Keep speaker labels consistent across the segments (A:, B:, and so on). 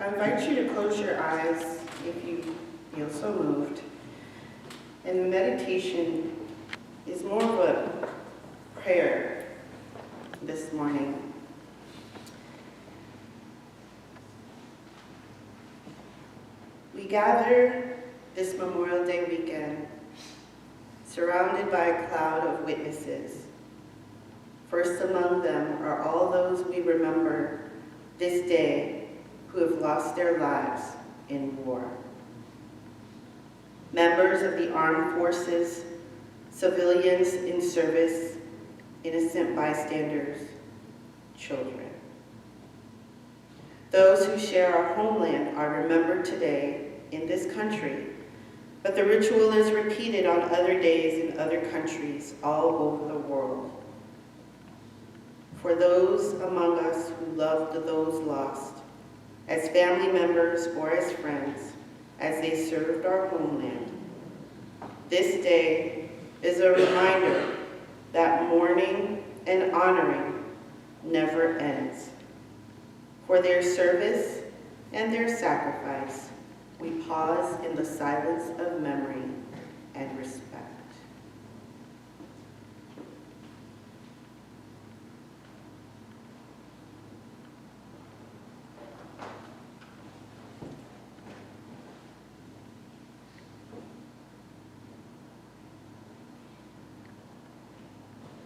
A: I invite you to close your eyes if you feel so moved. And the meditation is more of a prayer this morning. We gather this Memorial Day weekend surrounded by a cloud of witnesses. First among them are all those we remember this day who have lost their lives in war. Members of the armed forces, civilians in service, innocent bystanders, children. Those who share our homeland are remembered today in this country, but the ritual is repeated on other days in other countries all over the world. For those among us who loved those lost, as family members or as friends, as they served our homeland, this day is a reminder that mourning and honoring never ends. For their service and their sacrifice, we pause in the silence of memory and respect.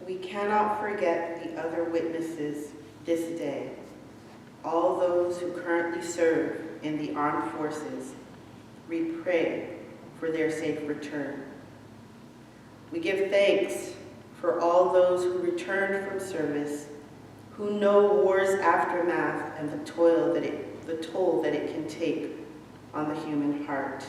A: We cannot forget the other witnesses this day, all those who currently serve in the armed forces. We pray for their safe return. We give thanks for all those who returned from service, who know war's aftermath and the toll that it can take on the human heart.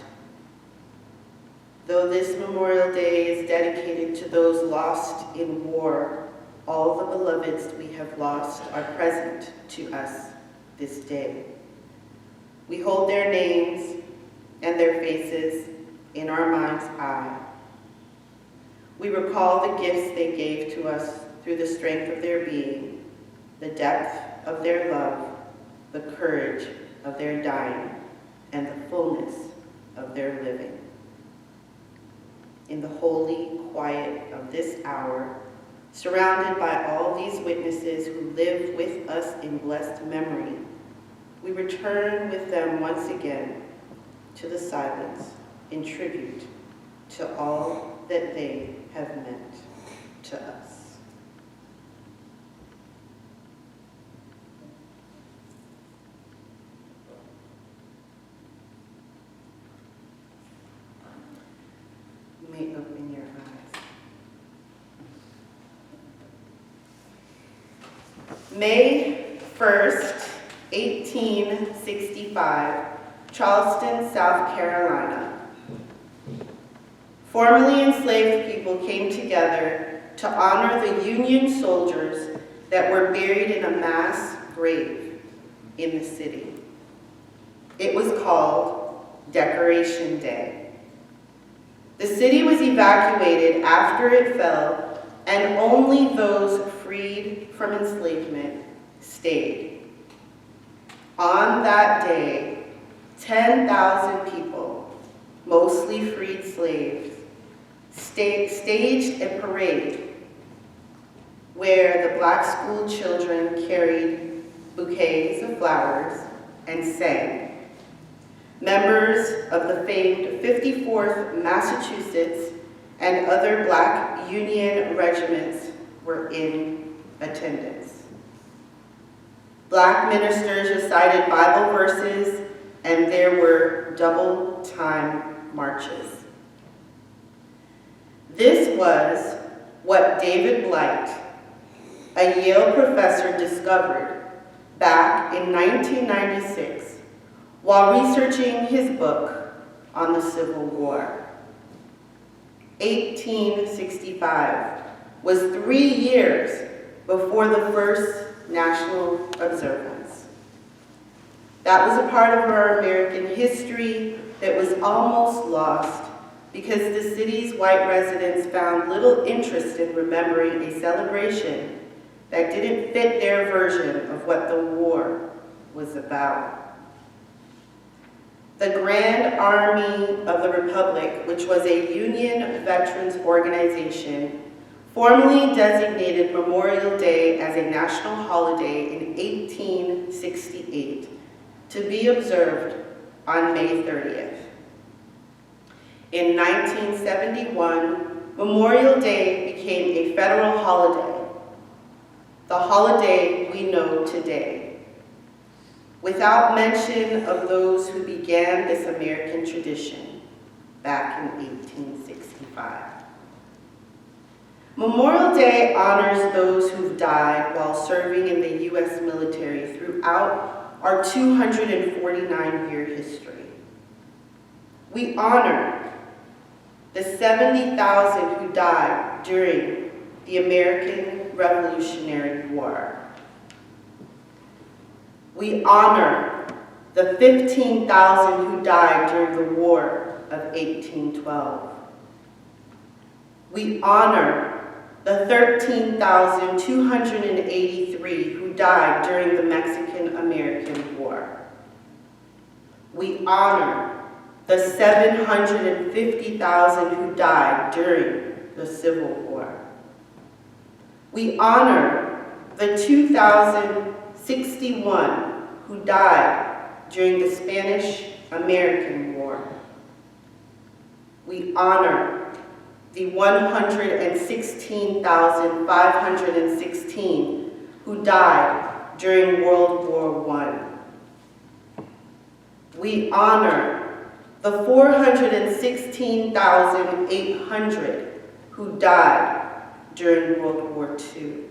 A: Though this Memorial Day is dedicated to those lost in war, all the beloveds we have lost are present to us this day. We hold their names and their faces in our mind's eye. We recall the gifts they gave to us through the strength of their being, the depth of their love, the courage of their dying, and the fullness of their living. In the holy quiet of this hour, surrounded by all these witnesses who live with us in blessed memory, we return with them once again to the silence in tribute to all that they have meant to us. You may open your eyes. May 1st, 1865, Charleston, South Carolina. Formerly enslaved people came together to honor the Union soldiers that were buried in a mass grave in the city. It was called Decoration Day. The city was evacuated after it fell, and only those freed from enslavement stayed. On that day, 10,000 people, mostly freed slaves, staged a parade where the black school children carried bouquets of flowers and sang. Members of the famed 54th Massachusetts and other black Union regiments were in attendance. Black ministers recited Bible verses, and there were double-time marches. This was what David Blight, a Yale professor, discovered back in 1996 while researching his book on the Civil War. 1865 was 3 years before the first national observance. That was a part of our American history that was almost lost because the city's white residents found little interest in remembering a celebration that didn't fit their version of what the war was about. the Grand Army of the Republic, which was a Union veterans organization, formally designated Memorial Day as a national holiday in 1868 to be observed on May 30th. In 1971, Memorial Day became a federal holiday, the holiday we know today, without mention of those who began this American tradition back in 1865. Memorial Day honors those who've died while serving in the U.S. military throughout our 249-year history. We honor the 70,000 who died during the American Revolutionary War. We honor the 15,000 who died during the War of 1812. We honor the 13,283 who died during the Mexican-American War. We honor the 750,000 who died during the Civil War. We honor the 2,061 who died during the Spanish-American War. We honor the 116,516 who died during World War I. We honor the 416,800 who died during World War II.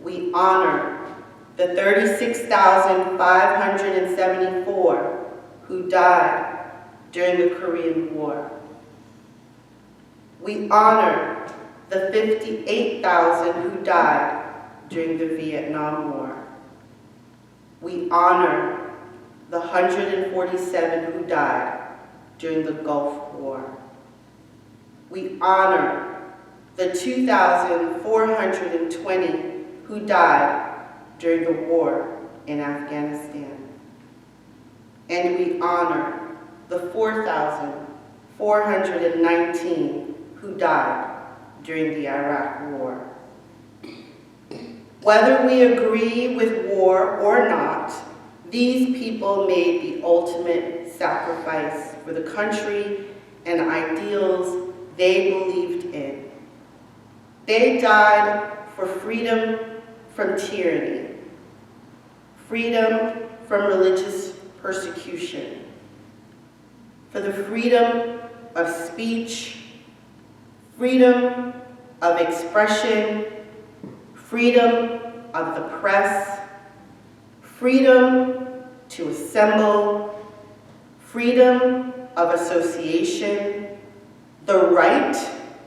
A: We honor the 36,574 who died during the Korean War. We honor the 58,000 who died during the Vietnam War. We honor the 147 who died during the Gulf War. We honor the 2,420 who died during the war in Afghanistan. And we honor the 4,419 who died during the Iraq War. Whether we agree with war or not, these people made the ultimate sacrifice for the country and ideals they believed in. They died for freedom from tyranny, freedom from religious persecution, for the freedom of speech, freedom of expression, freedom of the press, freedom to assemble, freedom of association, the right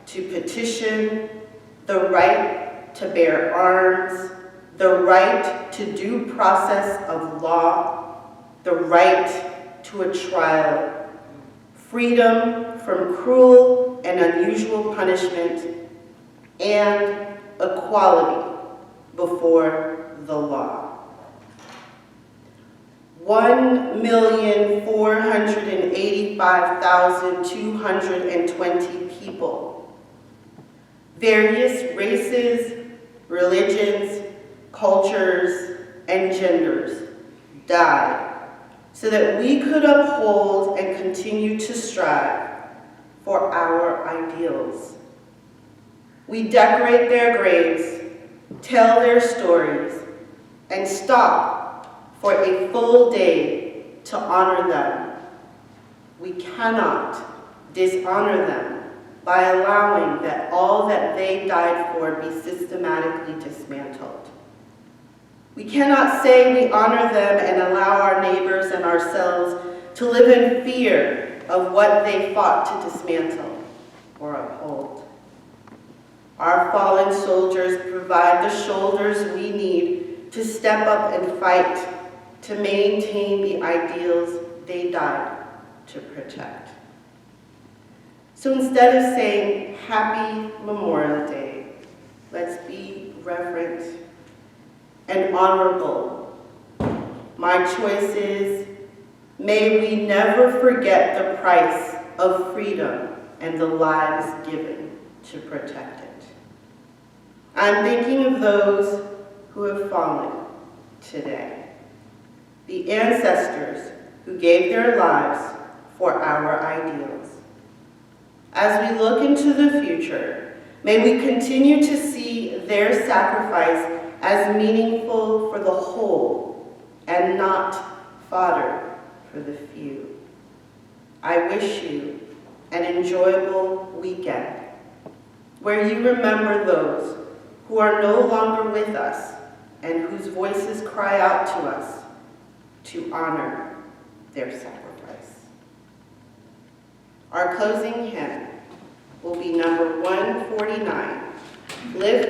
A: to petition, the right to bear arms, the right to due process of law, the right to a trial, freedom from cruel and unusual punishment, and equality before the law. 1,485,220 people, various races, religions, cultures, and genders died so that we could uphold and continue to strive for our ideals. We decorate their graves, tell their stories, and stop for a full day to honor them. We cannot dishonor them by allowing that all that they died for be systematically dismantled. We cannot say we honor them and allow our neighbors and ourselves to live in fear of what they fought to dismantle or uphold. Our fallen soldiers provide the shoulders we need to step up and fight to maintain the ideals they died to protect. So instead of saying Happy Memorial Day, let's be reverent and honorable. My choices May we never forget the price of freedom and the lives given to protect it. I'm thinking of those who have fallen today, the ancestors who gave their lives for our ideals. As we look into the future, may we continue to see their sacrifice as meaningful for the whole and not fodder for the few. I wish you an enjoyable weekend where you remember those who are no longer with us and whose voices cry out to us to honor their sacrifice. Our closing hymn will be number 149, Lift